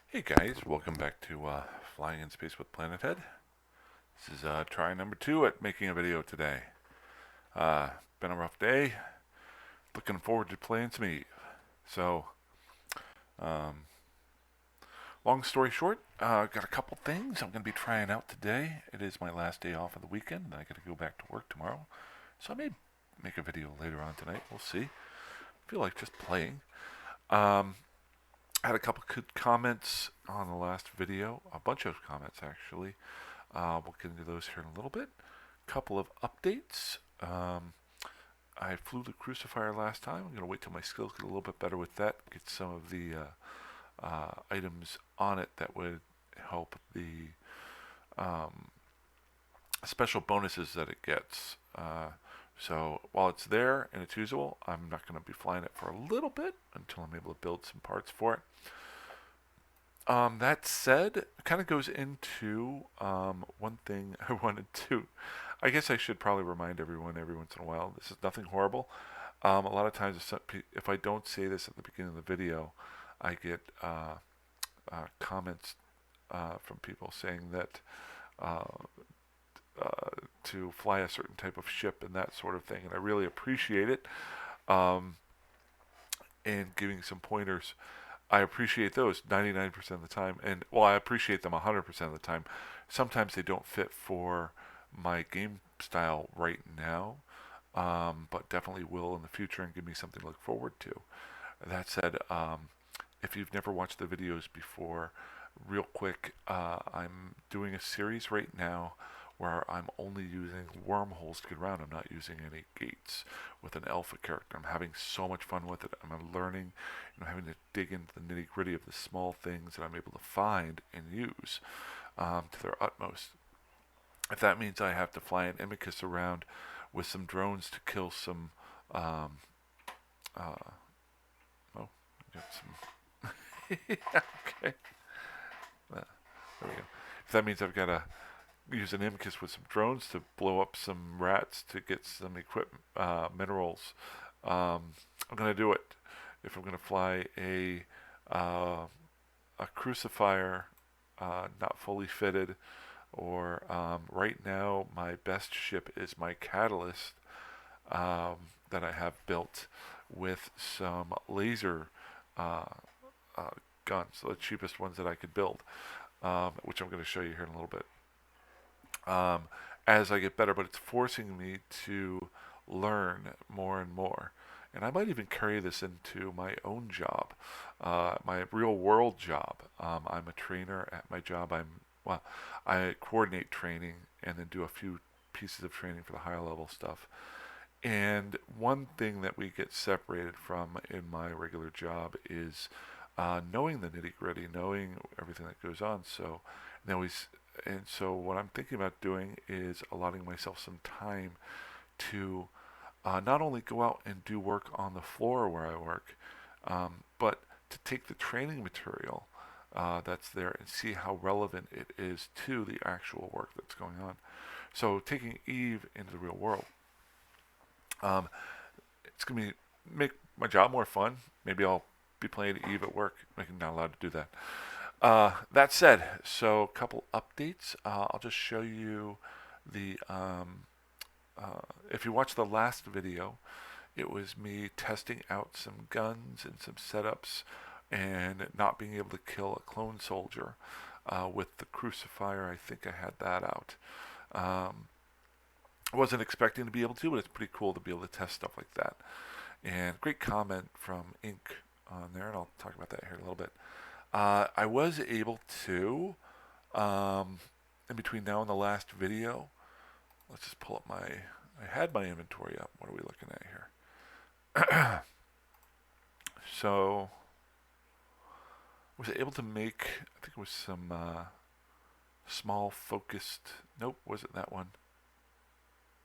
Hey guys, welcome back to Flying in Space with Planet Head. This is try number 2 at making a video today. Uh, been a rough day. Looking forward to playing some Eve. So, um, long story short, got a couple things I'm going to be trying out today. It is my last day off of the weekend, and I got to go back to work tomorrow. So I may make a video later on tonight. We'll see. I feel like just playing. Um, I had a couple good comments on the last video, a bunch of comments actually. We'll get into those here in a little bit. Couple of updates. I flew the crucifier last time. I'm going to wait till my skills get a little bit better with that. Get some of the items on it that would help the um, special bonuses that it gets. So while it's there and it's usable, I'm not going to be flying it for a little bit until I'm able to build some parts for it. That said, it kind of goes into one thing I wanted to. I guess I should probably remind everyone every once in a while. This is nothing horrible. A lot of times, if I don't say this at the beginning of the video, I get comments from people saying that uh, to fly a certain type of ship and that sort of thing, and I really appreciate it. Um, and giving some pointers. I appreciate those 99% of the time, and well, I appreciate them 100% of the time. Sometimes they don't fit for my game style right now, but definitely will in the future and give me something to look forward to. That said, if you've never watched the videos before, real quick, I'm doing a series right now where I'm only using wormholes to get around. I'm not using any gates with an alpha character. I'm having so much fun with it. I'm learning, having to dig into the nitty gritty of the small things that I'm able to find and use to their utmost. If that means I have to fly an Imicus around with some drones to kill some, uh, oh, I got some. Okay, there we go. If that means I've got to use an Imicus with some drones to blow up some rats to get some equipment, minerals, I'm going to do it. If I'm going to fly uh, a crucifier not fully fitted, or right now my best ship is my catalyst that I have built with some laser uh, uh, guns, the cheapest ones that I could build, which I'm going to show you here in a little bit. Um, as I get better, but it's forcing me to learn more and more. And I might even carry this into my own job, my real world job. I'm a trainer at my job. Well, I coordinate training and then do a few pieces of training for the higher level stuff. And one thing that we get separated from in my regular job is knowing the nitty gritty, knowing everything that goes on. So what I'm thinking about doing is allotting myself some time to not only go out and do work on the floor where I work, but to take the training material that's there and see how relevant it is to the actual work that's going on. So taking Eve into the real world, um, it's gonna be make my job more fun. Maybe I'll be playing Eve at work. I'm not allowed to do that. That said, so a couple updates. I'll just show you the. If you watch the last video, it was me testing out some guns and some setups, and not being able to kill a clone soldier with the crucifier. I think I had that out. Um, I wasn't expecting to be able to, but it's pretty cool to be able to test stuff like that. And great comment from Ink on there, and I'll talk about that here in a little bit. I was able to, um, in between now and the last video, let's just pull up my, I had my inventory up. What are we looking at here? So, was able to make, I think it was some small focused, nope, was it that one?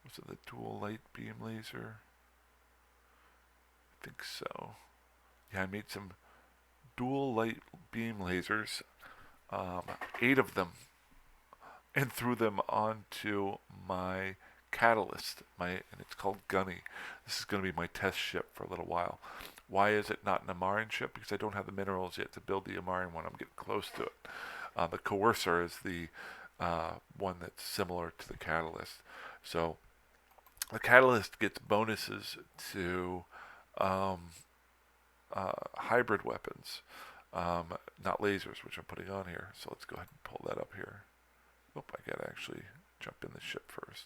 Was it the dual light beam laser? I think so. Yeah, I made some dual light beam lasers, 8 of them, and threw them onto my catalyst, and it's called Gunny. This is going to be my test ship for a little while. Why is it not an Amarian ship? Because I don't have the minerals yet to build the Amarian one. I'm getting close to it. The Coercer is the one that's similar to the Catalyst. So the Catalyst gets bonuses to um, hybrid weapons, not lasers, which I'm putting on here. So let's go ahead and pull that up here. Oh, I gotta actually jump in the ship first.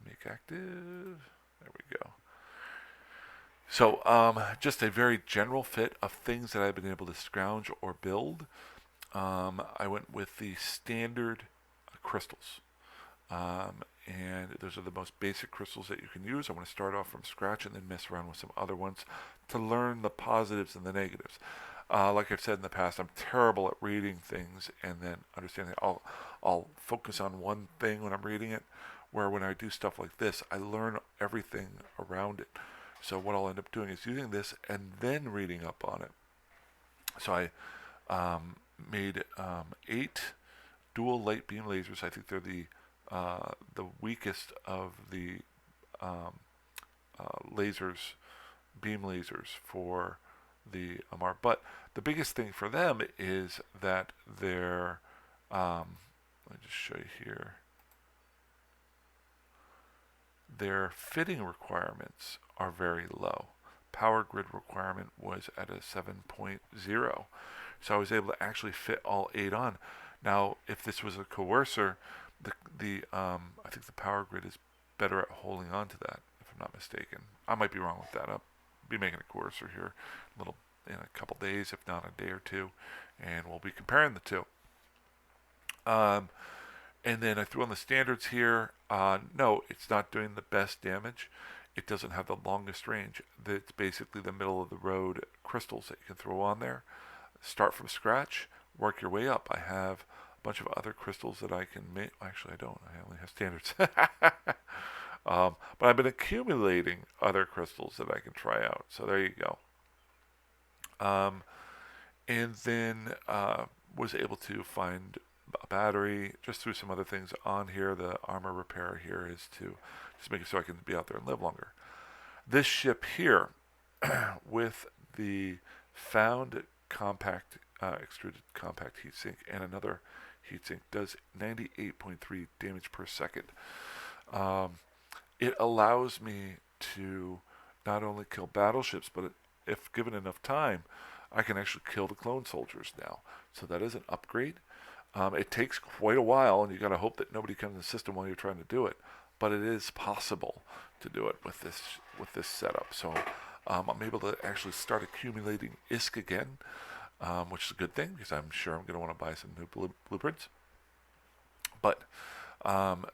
Make active. There we go. So just a very general fit of things that I've been able to scrounge or build. I went with the standard crystals. And those are the most basic crystals that you can use. I want to start off from scratch and then mess around with some other ones to learn the positives and the negatives. Like I've said in the past, I'm terrible at reading things and then understanding. I'll focus on one thing when I'm reading it, where when I do stuff like this, I learn everything around it. So what I'll end up doing is using this and then reading up on it. So I made 8 dual light beam lasers. I think they're the weakest of the lasers, beam lasers for the Amar. But the biggest thing for them is that they're, let me just show you here, their fitting requirements are very low. Power grid requirement was at a 7.0. So I was able to actually fit all 8 on. Now, if this was a coercer, I think the power grid is better at holding on to that, if I'm not mistaken. I might be wrong with that. I'll be making a coercer here in a couple days, if not a day or two, and we'll be comparing the two. And then I threw on the standards here. No, it's not doing the best damage. It doesn't have the longest range. It's basically the middle of the road crystals that you can throw on there. Start from scratch, work your way up. I have a bunch of other crystals that I can make. Actually, I don't. I only have standards. But I've been accumulating other crystals that I can try out. So there you go. And then was able to find a battery just through some other things on here. The armor repair here is to just make it so I can be out there and live longer. This ship here, with the found compact extruded compact heatsink and another heatsink, does 98.3 damage per second. It allows me to not only kill battleships, but if given enough time, I can actually kill the clone soldiers now. So that is an upgrade. It takes quite a while, and you got to hope that nobody comes in the system while you're trying to do it. But it is possible to do it with this setup. So I'm able to actually start accumulating ISK again, which is a good thing because I'm sure I'm going to want to buy some new blueprints. But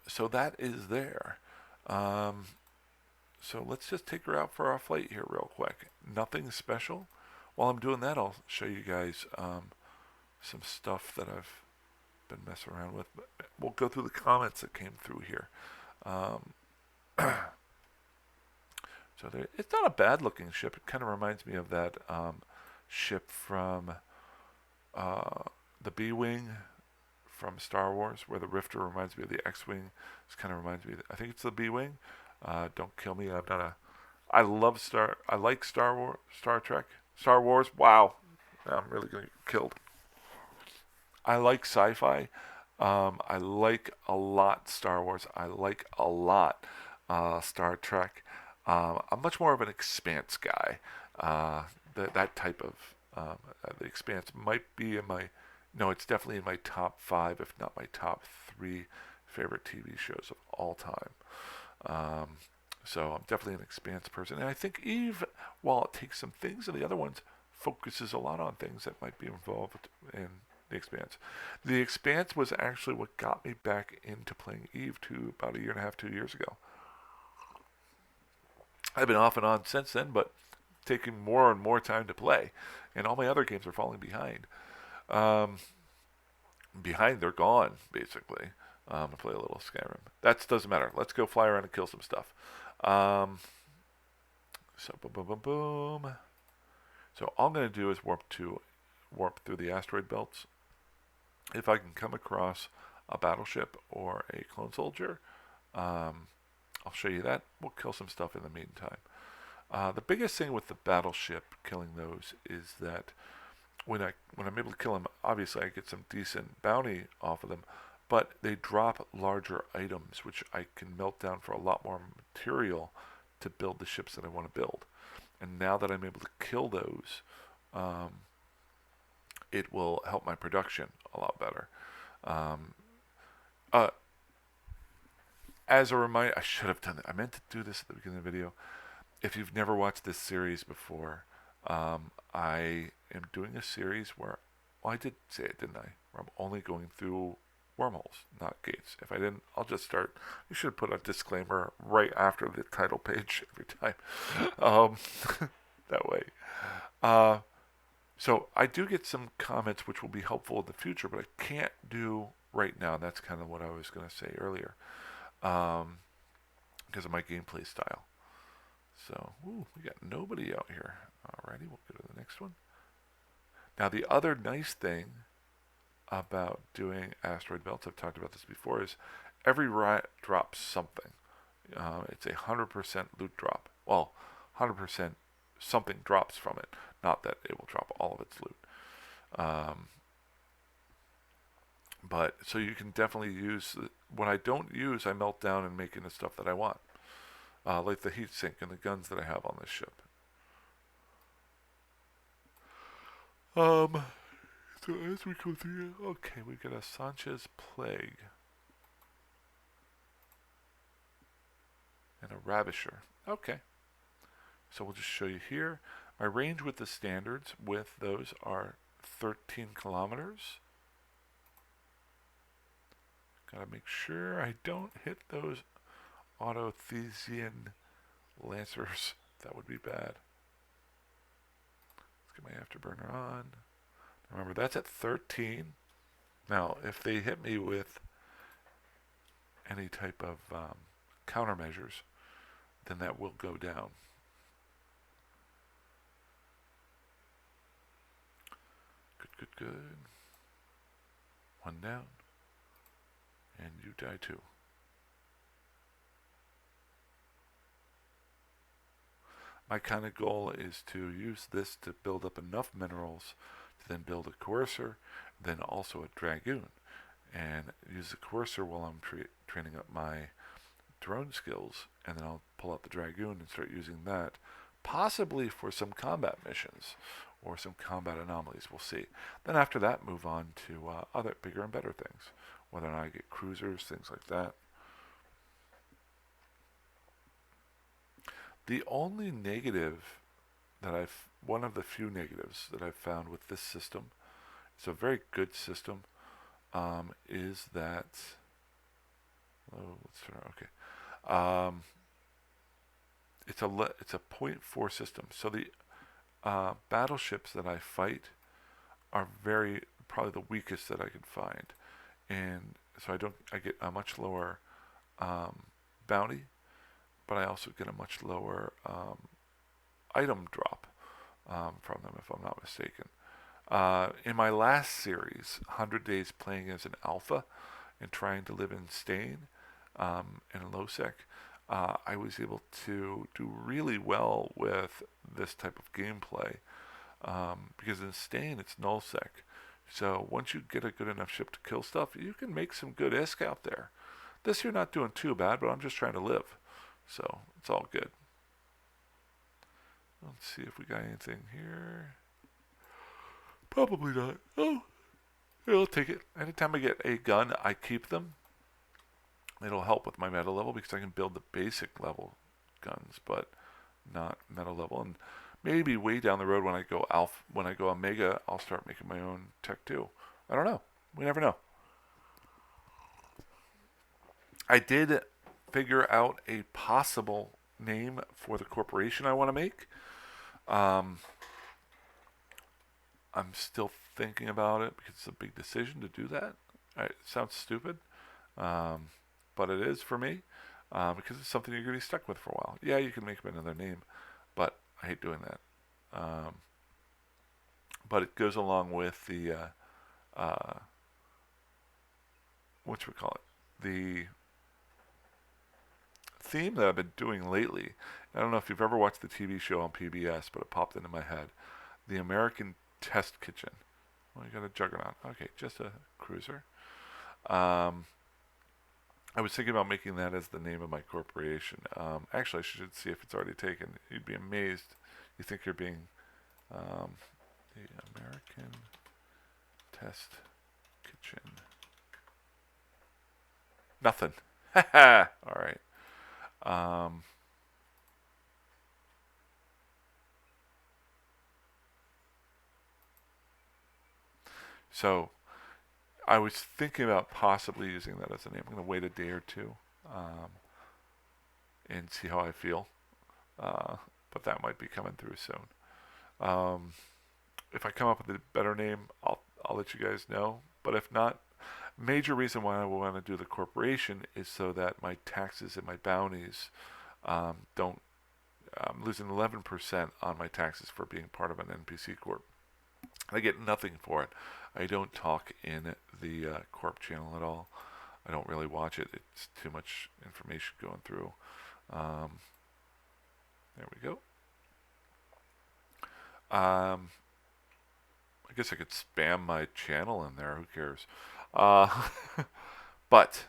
so that is there. So let's just take her out for our flight here real quick. Nothing special. While I'm doing that, I'll show you guys some stuff that I've been messing around with. We'll go through the comments that came through here. So it's not a bad looking ship. It kind of reminds me of that ship from the B-Wing from Star Wars, where the Rifter reminds me of the X-Wing. This kind of reminds me, I think it's the B-Wing. Don't kill me. I like Star Trek, Star Wars. Wow. I'm really going to get killed. I like sci-fi. I like a lot Star Wars. I like a lot Star Trek. I'm much more of an Expanse guy. That type of the Expanse might be no, it's definitely in my top 5, if not my top 3 favorite TV shows of all time. So I'm definitely an Expanse person. And I think Eve, while it takes some things and the other ones, focuses a lot on things that might be involved in The Expanse. The Expanse was actually what got me back into playing Eve about 1.5 years, 2 years ago. I've been off and on since then, but taking more and more time to play, and all my other games are falling behind. They're gone, basically. To play a little Skyrim. That doesn't matter. Let's go fly around and kill some stuff. So boom, boom, boom, boom. So all I'm going to do is warp through the asteroid belts. If I can come across a battleship or a clone soldier, I'll show you that. We'll kill some stuff in the meantime. The biggest thing with the battleship killing those is that when I'm able to kill them, obviously I get some decent bounty off of them, but they drop larger items, which I can melt down for a lot more material to build the ships that I want to build. And now that I'm able to kill those, um, it will help my production a lot better. Um, uh, as a reminder, I should have done it. I meant to do this at the beginning of the video. If you've never watched this series before, I am doing a series where, well, I did say it, didn't I? Where I'm only going through wormholes, not gates. If I didn't, I'll just start. You should put a disclaimer right after the title page every time. Um, that way. Uh, so I do get some comments which will be helpful in the future, but I can't do right now. That's kind of what I was going to say earlier, because of my gameplay style. So, ooh, we got nobody out here. Alrighty, we'll go to the next one. Now, the other nice thing about doing asteroid belts, I've talked about this before, is every rat drops something. It's a 100% loot drop. Well, 100% something drops from it. Not that it will drop all of its loot. But so you can definitely use what I don't use. I melt down and make into stuff that I want, like the heat sink and the guns that I have on this ship. So as we go through, okay, we got a Sanchez Plague and a Ravisher. Okay, so we'll just show you here. My range with the standards with those are 13 kilometers. Gotta make sure I don't hit those Autothesian Lancers. That would be bad. Let's get my afterburner on. Remember, that's at 13. Now, if they hit me with any type of countermeasures, then that will go down. Good. One down. And you die too. My kind of goal is to use this to build up enough minerals to then build a courser, then also a dragoon, and use the courser while I'm training up my drone skills, and then I'll pull out the dragoon and start using that, possibly for some combat missions or some combat anomalies. We'll see. Then after that, move on to other bigger and better things, whether or not I get cruisers, things like that. The only negative that one of the few negatives that I've found with this system, it's a very good system, is that, let's turn on, okay. It's a 0.4 system. So the battleships that I fight are probably the weakest that I could find, and so I get a much lower bounty, but I also get a much lower item drop from them, if I'm not mistaken. In my last series, 100 Days playing as an alpha and trying to live in Stain and Losec, I was able to do really well with this type of gameplay because in Stain it's nullsec. So once you get a good enough ship to kill stuff, you can make some good ISK out there. This you're not doing too bad, but I'm just trying to live. So it's all good. Let's see if we got anything here. Probably not. Oh, I'll take it. Anytime I get a gun, I keep them. It'll help with my meta level because I can build the basic level guns, but not meta level. And maybe way down the road when I go Omega, I'll start making my own tech too. I don't know. We never know. I did figure out a possible name for the corporation I want to make. I'm still thinking about it because it's a big decision to do that. It sounds stupid, but it is for me because it's something you're going to be stuck with for a while. Yeah, you can make up another name, but I hate doing that. But it goes along with the what you would call it, the theme that I've been doing lately I don't know if you've ever watched the TV show on PBS, but it popped into my head. The American Test Kitchen. Well, you got a Juggernaut. Okay, just a cruiser. Um, I was thinking about making that as the name of my corporation. Actually, I should see if it's already taken. You'd be amazed. You think you're being um, the American Test Kitchen. Nothing. All right. Um, so I was thinking about possibly using that as a name. I'm going to wait a day or two um, and see how I feel. Uh, but that might be coming through soon. Um, if I come up with a better name, I'll let you guys know. But if not, major reason why I want to do the corporation is so that my taxes and my bounties don't. I'm losing 11% on my taxes for being part of an NPC corp. I get nothing for it. I don't talk in the corp channel at all. I don't really watch it. It's too much information going through. Um, there we go. I guess I could spam my channel in there. Who cares? Uh, but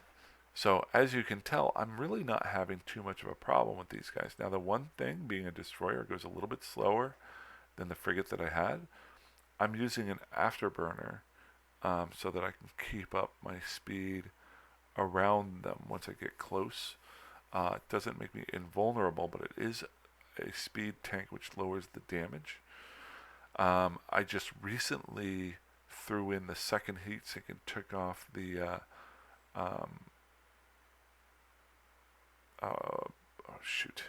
so as you can tell, I'm really not having too much of a problem with these guys. Now the one thing, being a destroyer, goes a little bit slower than the frigate that I had. I'm using an afterburner so that I can keep up my speed around them once I get close. It doesn't make me invulnerable, but it is a speed tank which lowers the damage. I just recently threw in the second heatsink and took off the um, oh shoot,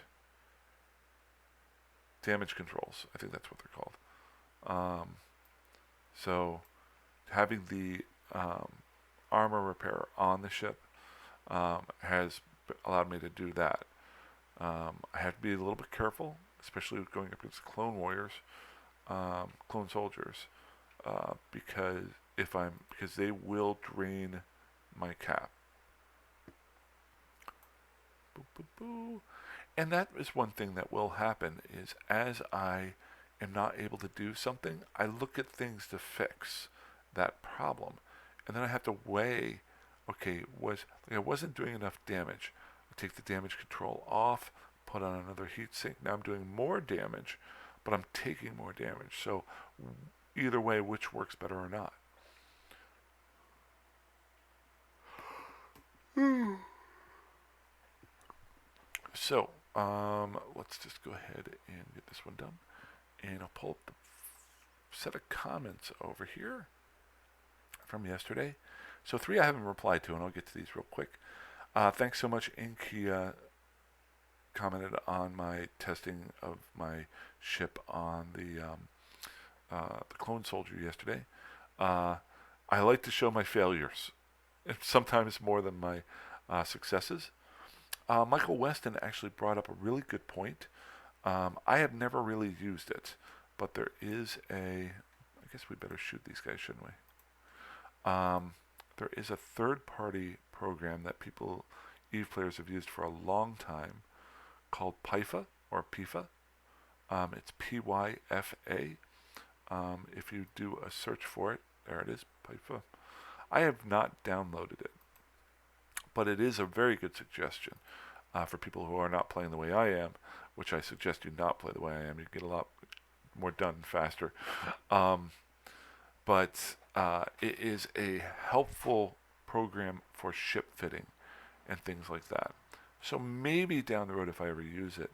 damage controls. I think that's what they're called. Um, so having the armor repair on the ship has allowed me to do that. I have to be a little bit careful, especially with going up against clone warriors, clone soldiers, because they will drain my cap. Boo, boo, boo. And that is one thing that will happen is as I am not able to do something, I look at things to fix that problem. And then I have to weigh, okay, I wasn't doing enough damage. I take the damage control off, put on another heatsink. Now I'm doing more damage, but I'm taking more damage. So either way, which works better or not? So let's just go ahead and get this one done. And I'll pull up the set of comments over here from yesterday. So 3 I haven't replied to, and I'll get to these real quick. Thanks so much, Inky commented on my testing of my ship on the clone soldier yesterday. I like to show my failures, sometimes more than my successes. Michael Weston actually brought up a really good point. I have never really used it, but there is I guess we better shoot these guys, shouldn't we? There is a third-party program that EVE players have used for a long time called PIFA or PIFA. It's PYFA. If you do a search for it, there it is, PIFA. I have not downloaded it, but it is a very good suggestion for people who are not playing the way I am, which I suggest you not play the way I am. You get a lot more done faster. But it is a helpful program for ship fitting and things like that. So maybe down the road, if I ever use it,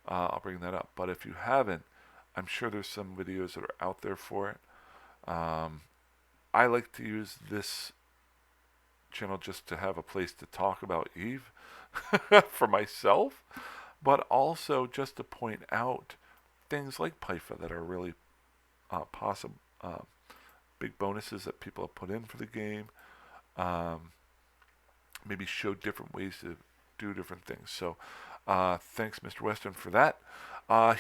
I'll bring that up. But if you haven't, I'm sure there's some videos that are out there for it. I like to use this channel just to have a place to talk about EVE for myself, but also just to point out things like PIFA that are really possible, big bonuses that people have put in for the game. Maybe show different ways to do different things. So thanks, Mr. Weston, for that.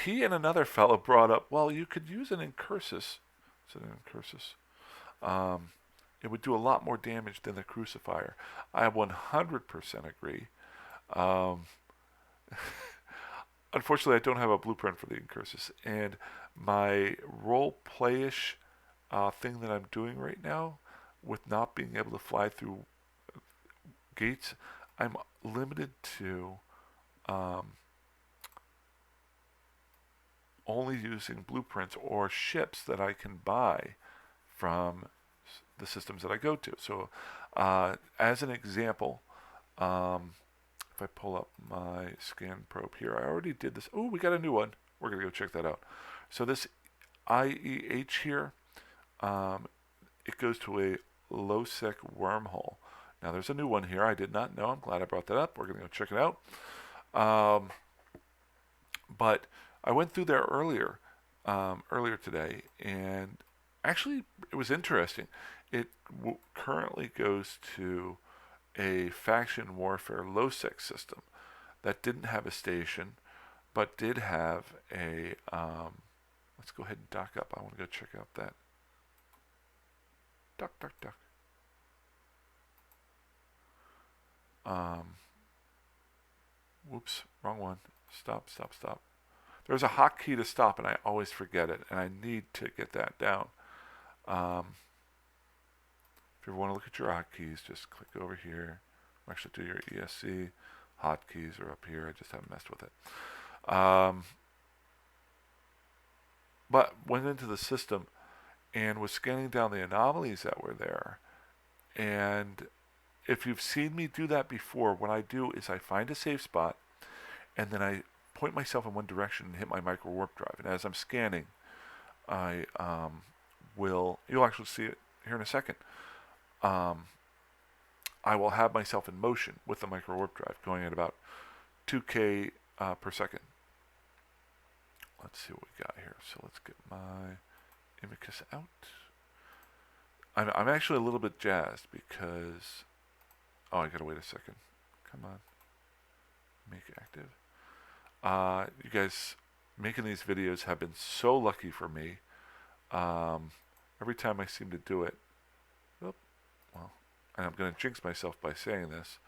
He and another fellow brought up, well, you could use an incursus. Is it an incursus? It would do a lot more damage than the crucifier. I 100% agree. unfortunately, I don't have a blueprint for the incursus, and my role playish thing that I'm doing right now, with not being able to fly through gates, I'm limited to um, only using blueprints or ships that I can buy from the systems that I go to. So, as an example, if I pull up my scan probe here, I already did this. Oh, we got a new one. We're going to go check that out. So this IEH here, um, it goes to a low-sec wormhole. Now there's a new one here I did not know. I'm glad I brought that up. We're going to go check it out. But I went through there earlier today, and actually it was interesting. It currently goes to a faction warfare low-sec system that didn't have a station, but did have a. Let's go ahead and dock up. I want to go check out that. Duck, duck, duck. Whoops, wrong one. Stop, stop, stop. There's a hotkey to stop, and I always forget it, and I need to get that down. If you want to look at your hotkeys, just click over here. Actually, do your ESC. Hotkeys are up here. I just haven't messed with it. But went into the system and was scanning down the anomalies that were there. And if you've seen me do that before, what I do is I find a safe spot, and then I point myself in one direction and hit my micro warp drive. And as I'm scanning, I you'll actually see it here in a second. I will have myself in motion with the micro warp drive going at about 2K per second. Let's see what we got here. So let's get my Imicus out. I'm actually a little bit jazzed because... Oh, I gotta wait a second. Come on. Make active. You guys making these videos have been so lucky for me. Every time I seem to do it, and I'm going to jinx myself by saying this,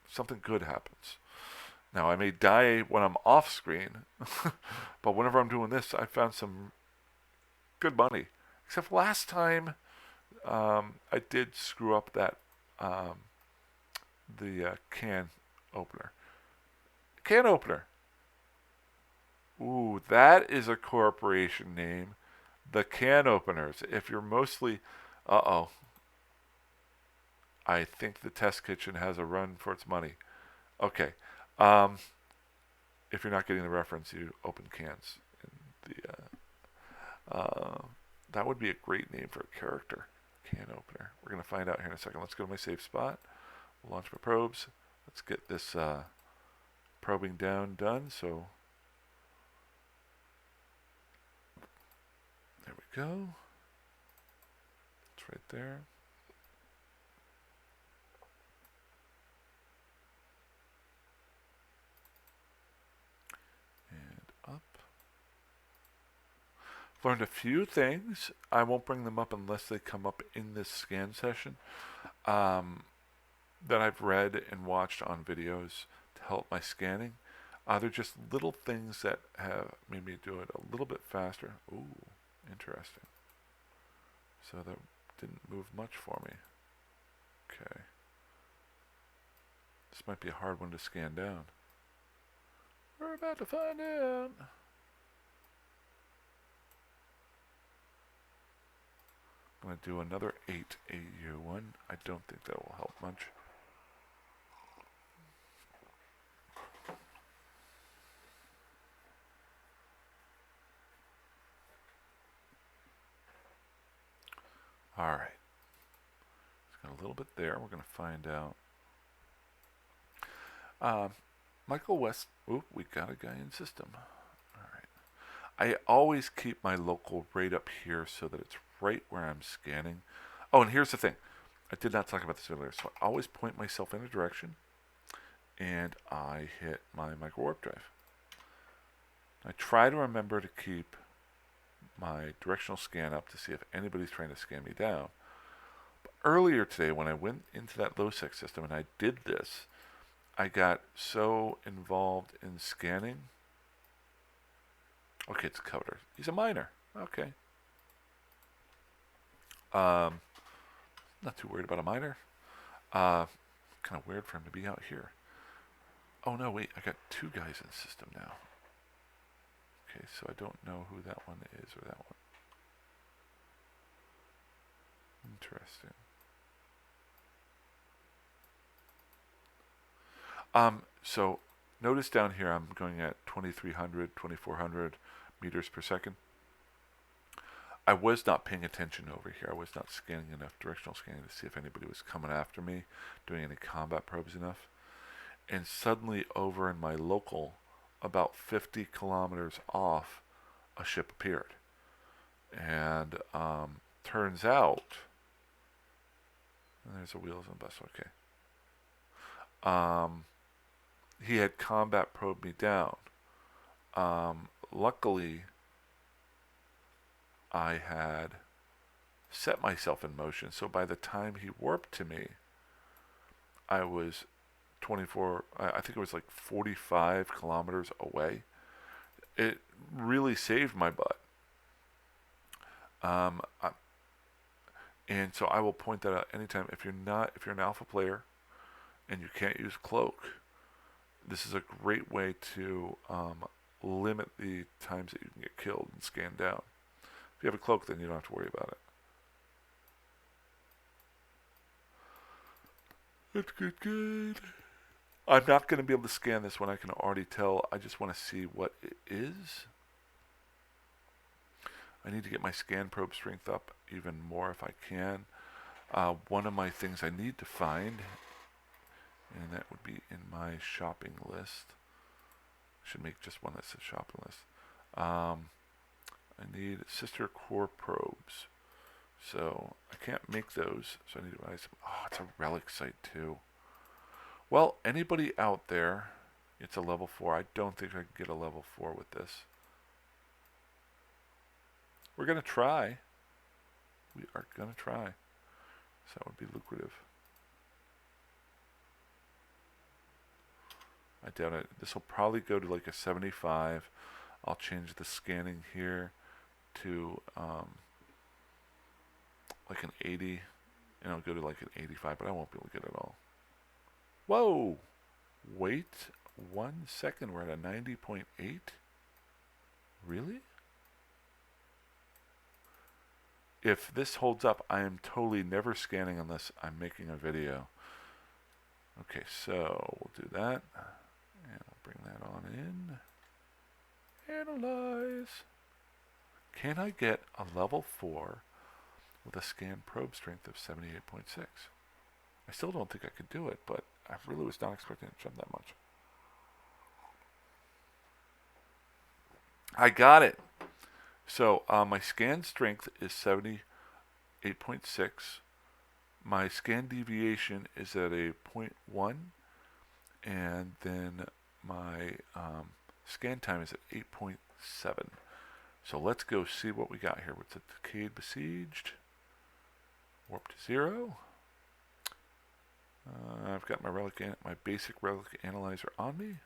something good happens. Now, I may die when I'm off screen, but whenever I'm doing this, I found some good money. Except last time, I did screw up that the can opener. Can opener. Ooh, that is a corporation name. The Can Openers. If you're mostly... Uh-oh. I think the test kitchen has a run for its money. Okay. If you're not getting the reference, you open cans. In the that would be a great name for a character. Can Opener. We're going to find out here in a second. Let's go to my safe spot. Launch my probes. Let's get this probing down done. So there we go. It's right there. And up. Learned a few things. I won't bring them up unless they come up in this scan session. That I've read and watched on videos to help my scanning. They're just little things that have made me do it a little bit faster. Ooh, interesting. So that didn't move much for me. Okay. This might be a hard one to scan down. We're about to find out. I'm going to do another 8 AU one. I don't think that will help much. Alright. It's got a little bit there. We're going to find out. Michael West. Oop, we got a guy in system. Alright. I always keep my local right up here so that it's right where I'm scanning. Oh, and here's the thing. I did not talk about this earlier. So I always point myself in a direction, and I hit my micro warp drive. I try to remember to keep my directional scan up to see if anybody's trying to scan me down. But earlier today, when I went into that low-sec system and I did this, I got so involved in scanning. Okay, it's a coder. He's a miner. Okay. Um, not too worried about a miner. Kind of weird for him to be out here. Oh no, wait, I got two guys in the system now. Okay, so I don't know who that one is or that one. Interesting. So notice down here I'm going at 2300, 2400 meters per second. I was not paying attention over here. I was not scanning enough, directional scanning, to see if anybody was coming after me, doing any combat probes enough. And suddenly over in my local, about 50 kilometers off, a ship appeared. And turns out, there's the wheels on the bus, okay. He had combat probed me down. Luckily, I had set myself in motion, so by the time he warped to me, I was 24, I think it was like 45 kilometers away. It really saved my butt. And so I will point that out anytime. If you're an alpha player and you can't use cloak, this is a great way to limit the times that you can get killed and scanned down. If you have a cloak, then you don't have to worry about it. That's good. I'm not going to be able to scan this one. I can already tell. I just want to see what it is. I need to get my scan probe strength up even more if I can. One of my things I need to find, and that would be in my shopping list. I should make just one that says shopping list. I need sister core probes. So I can't make those, so I need to buy some. Oh, it's a relic site too. Well, anybody out there, it's a level 4. I don't think I can get a level 4 with this. We're going to try. We are going to try. So that would be lucrative. I doubt it. This will probably go to like a 75. I'll change the scanning here to like an 80. And I'll go to like an 85, but I won't be able to get it all. Whoa! Wait 1 second. We're at a 90.8. Really? If this holds up, I am totally never scanning unless I'm making a video. Okay, so we'll do that. And I'll bring that on in. Analyze. Can I get a level 4 with a scan probe strength of 78.6? I still don't think I could do it, but I really was not expecting it to jump that much. I got it. So my scan strength is 78.6. My scan deviation is at a 0.1. And then my scan time is at 8.7. So let's go see what we got here. What's a decayed besieged? Warp to 0. I've got my basic relic analyzer on me.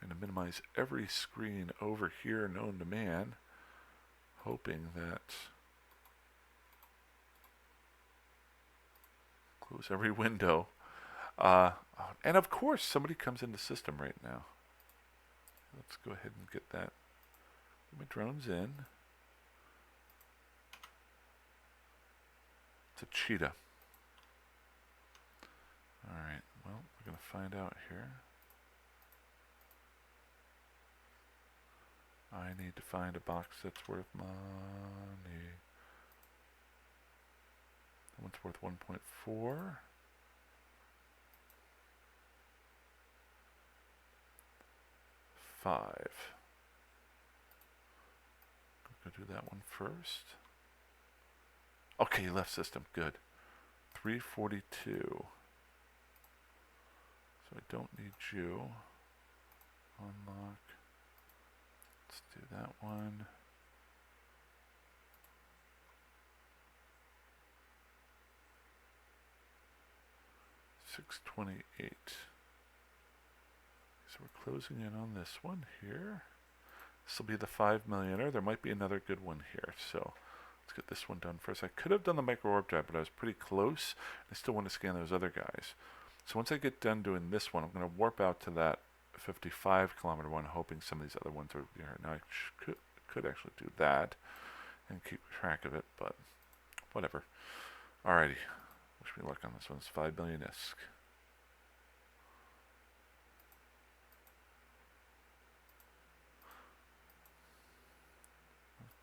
I'm going to minimize every screen over here known to man, hoping that close every window. And of course, somebody comes in the system right now. Let's go ahead and get that. Get my drones in. It's a cheetah. Alright, well, we're going to find out here. I need to find a box that's worth money. That one's worth 1.4. 5. Go do that one first. Okay, left system, good. 342. So I don't need you. Unlock. Let's do that one. 628. So we're closing in on this one here. This will be the 5 millionaire. There might be another good one here. So let's get this one done first. I could have done the micro warp drive, but I was pretty close. I still want to scan those other guys. So once I get done doing this one, I'm going to warp out to that 55 kilometer one, hoping some of these other ones are here. Now I could actually do that and keep track of it, but whatever. Alrighty. Wish me luck on this one. It's 5 million ISK.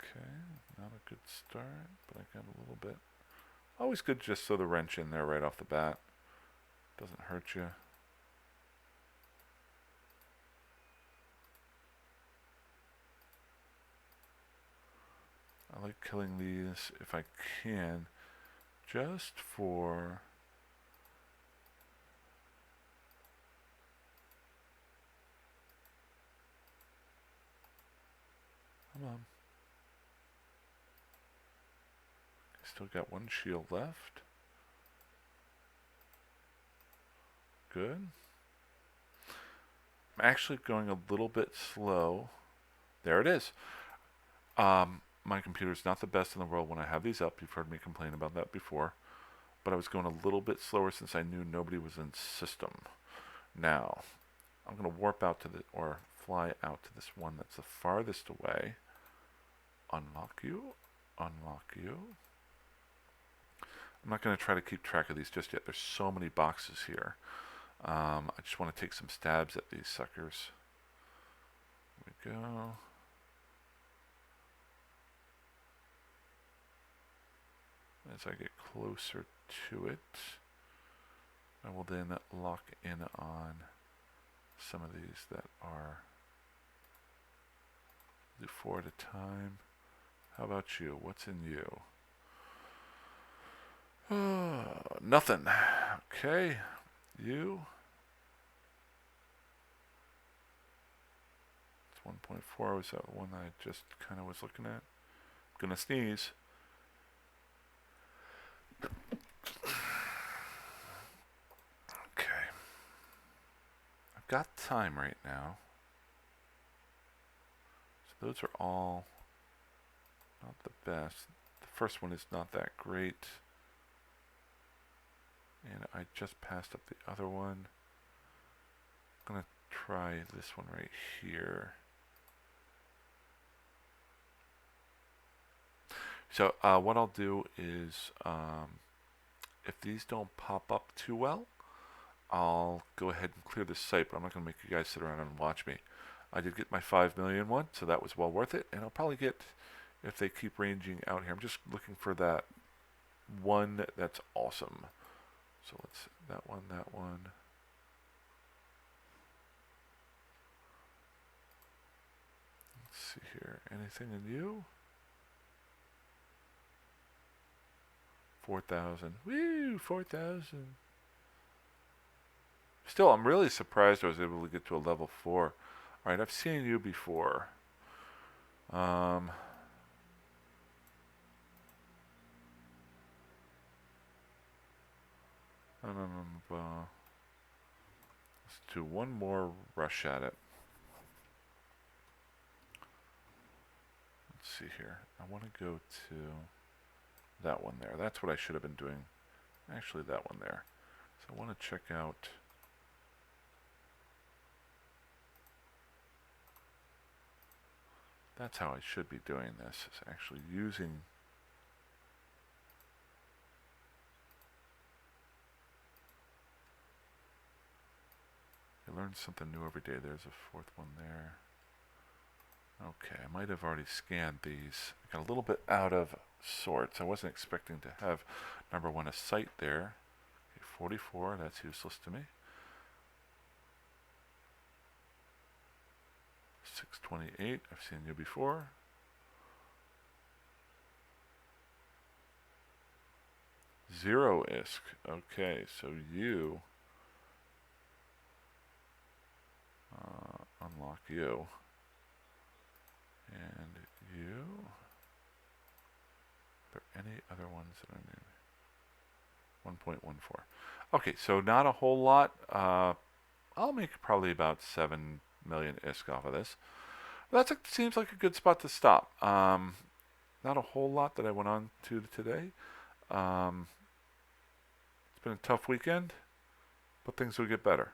Okay, not a good start, but I got a little bit. Always good just throw the wrench in there right off the bat. Doesn't hurt you. I like killing these if I can, just for come on. Still got one shield left. Good. I'm actually going a little bit slow. There it is. My computer's not the best in the world when I have these up. You've heard me complain about that before. But I was going a little bit slower since I knew nobody was in system. Now, I'm going to warp out to the, or fly out to this one that's the farthest away. Unlock you. Unlock you. I'm not going to try to keep track of these just yet. There's so many boxes here. I just want to take some stabs at these suckers. Here we go. As I get closer to it, I will then lock in on some of these that are, do 4 at a time. How about you? What's in you? Nothing. Okay. You. It's 1.4. Was that one I just kind of was looking at? Gonna sneeze. Okay. I've got time right now. So those are all not the best. The first one is not that great. And I just passed up the other one. I'm going to try this one right here. So what I'll do is, if these don't pop up too well, I'll go ahead and clear this site, but I'm not going to make you guys sit around and watch me. I did get my 5 million one, so that was well worth it. And I'll probably get, if they keep ranging out here, I'm just looking for that one that's awesome. So let's, that one. Let's see here. Anything in you? 4,000. Woo! 4,000. Still, I'm really surprised I was able to get to a level 4. Alright, I've seen you before. Let's do one more rush at it. Let's see here. I want to go to that one there. That's what I should have been doing. Actually, that one there. So I want to check out. That's how I should be doing this, is actually using. You learn something new every day. There's a 4th one there. Okay, I might have already scanned these. I got a little bit out of sorts. I wasn't expecting to have number 1 a site there. Okay, 44, that's useless to me. 628, I've seen you before. Zero ISK. Okay, so you unlock you. And you. Are there any other ones that I need? 1.14. Okay, so not a whole lot. I'll make probably about 7 million ISK off of this. Seems like a good spot to stop. Not a whole lot that I went on to today. Um, it's been a tough weekend, but things will get better.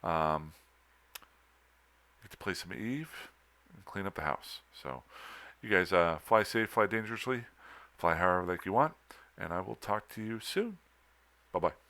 Um, get to play some Eve and clean up the house. So you guys fly safe, fly dangerously, fly however like you want, and I will talk to you soon. Bye-bye.